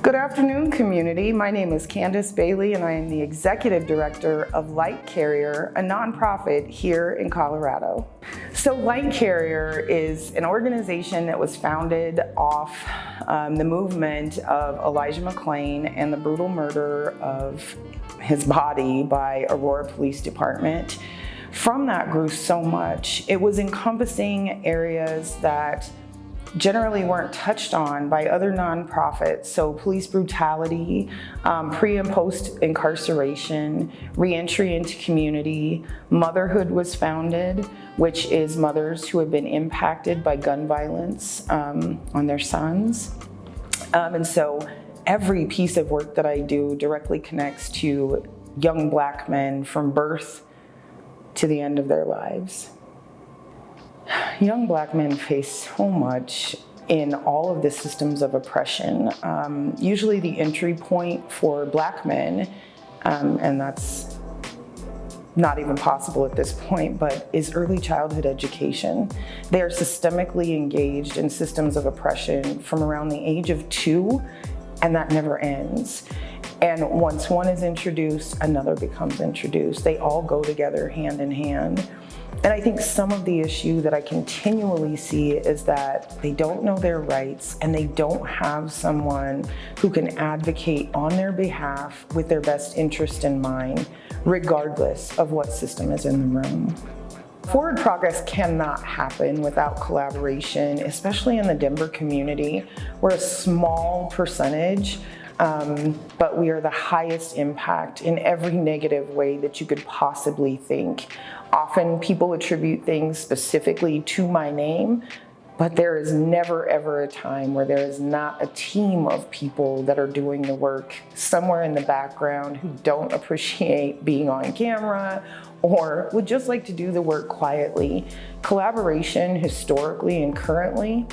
Good afternoon, community. My name is Candice Bailey, and I am the Executive Director of Light Carrier, a nonprofit here in Colorado. So Light Carrier is an organization that was founded off the movement of Elijah McClain and the brutal murder of his body by Aurora Police Department. From that grew so much. It was encompassing areas that generally weren't touched on by other nonprofits. So police brutality, pre and post incarceration, reentry into community, motherhood was founded, which is mothers who have been impacted by gun violence on their sons. And so every piece of work that I do directly connects to young Black men from birth to the end of their lives. Young Black men face so much in all of the systems of oppression. Usually the entry point for Black men, and that's not even possible at this point, but is early childhood education. They are systemically engaged in systems of oppression from around the age of 2, and that never ends. And once one is introduced, another becomes introduced. They all go together hand in hand. And I think some of the issue that I continually see is that they don't know their rights and they don't have someone who can advocate on their behalf with their best interest in mind, regardless of what system is in the room. Forward progress cannot happen without collaboration, especially in the Denver community. We're a small percentage, but we are the highest impact in every negative way that you could possibly think. Often people attribute things specifically to my name, but there is never ever a time where there is not a team of people that are doing the work somewhere in the background who don't appreciate being on camera or would just like to do the work quietly. Collaboration historically and currently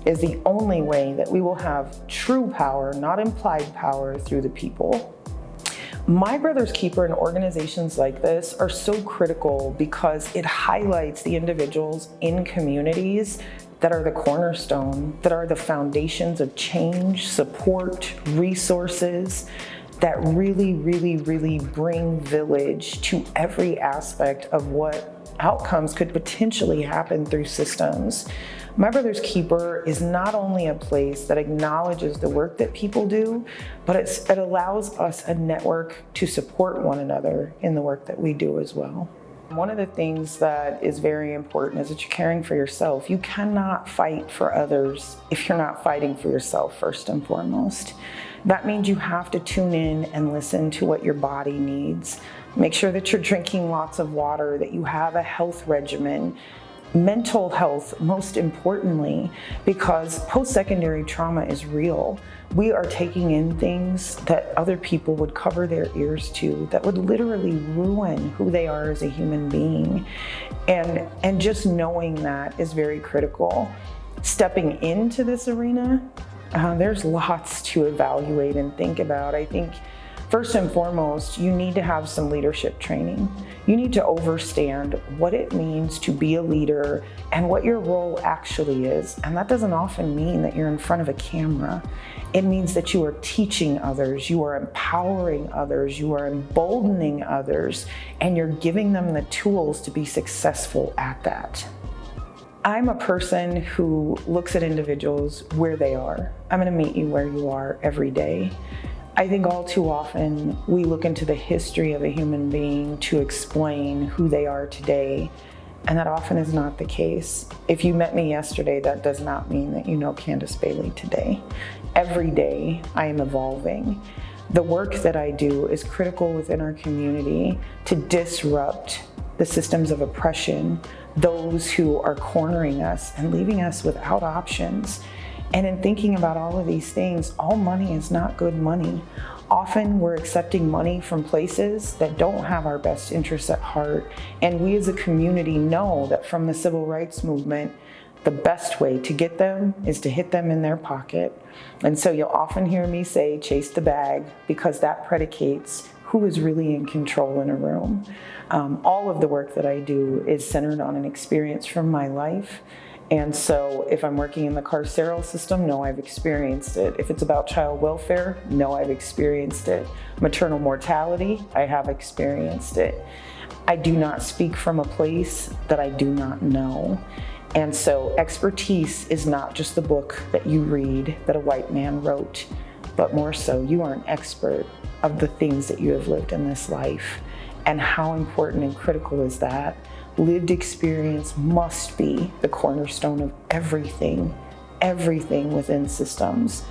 is the only way that we will have true power, not implied power, through the people. My Brother's Keeper and organizations like this are so critical because it highlights the individuals in communities that are the cornerstone, that are the foundations of change, support, resources, that really, really, really bring village to every aspect of what outcomes could potentially happen through systems. My Brother's Keeper is not only a place that acknowledges the work that people do, but it allows us a network to support one another in the work that we do as well. One of the things that is very important is that you're caring for yourself. You cannot fight for others if you're not fighting for yourself first and foremost. That means you have to tune in and listen to what your body needs. Make sure that you're drinking lots of water, that you have a health regimen. Mental health, most importantly, because post-secondary trauma is real. We are taking in things that other people would cover their ears to, that would literally ruin who they are as a human being. And just knowing that is very critical. Stepping into this arena, there's lots to evaluate and think about. I think first and foremost, you need to have some leadership training. You need to understand what it means to be a leader and what your role actually is. And that doesn't often mean that you're in front of a camera. It means that you are teaching others, you are empowering others, you are emboldening others, and you're giving them the tools to be successful at that. I'm a person who looks at individuals where they are. I'm going to meet you where you are every day. I think all too often we look into the history of a human being to explain who they are today, and that often is not the case. If you met me yesterday, that does not mean that you know Candice Bailey today. Every day I am evolving. The work that I do is critical within our community to disrupt the systems of oppression, those who are cornering us and leaving us without options. And in thinking about all of these things, all money is not good money. Often we're accepting money from places that don't have our best interests at heart. And we as a community know that from the civil rights movement, the best way to get them is to hit them in their pocket. And so you'll often hear me say, chase the bag, because that predicates who is really in control in a room. All of the work that I do is centered on an experience from my life. And so if I'm working in the carceral system, no, I've experienced it. If it's about child welfare, no, I've experienced it. Maternal mortality, I have experienced it. I do not speak from a place that I do not know. And so expertise is not just the book that you read that a white man wrote, but more so, you are an expert of the things that you have lived in this life. And how important and critical is that? Lived experience must be the cornerstone of everything within systems.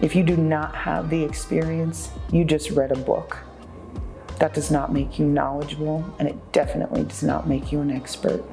If you do not have the experience, you just read a book. That does not make you knowledgeable, and it definitely does not make you an expert.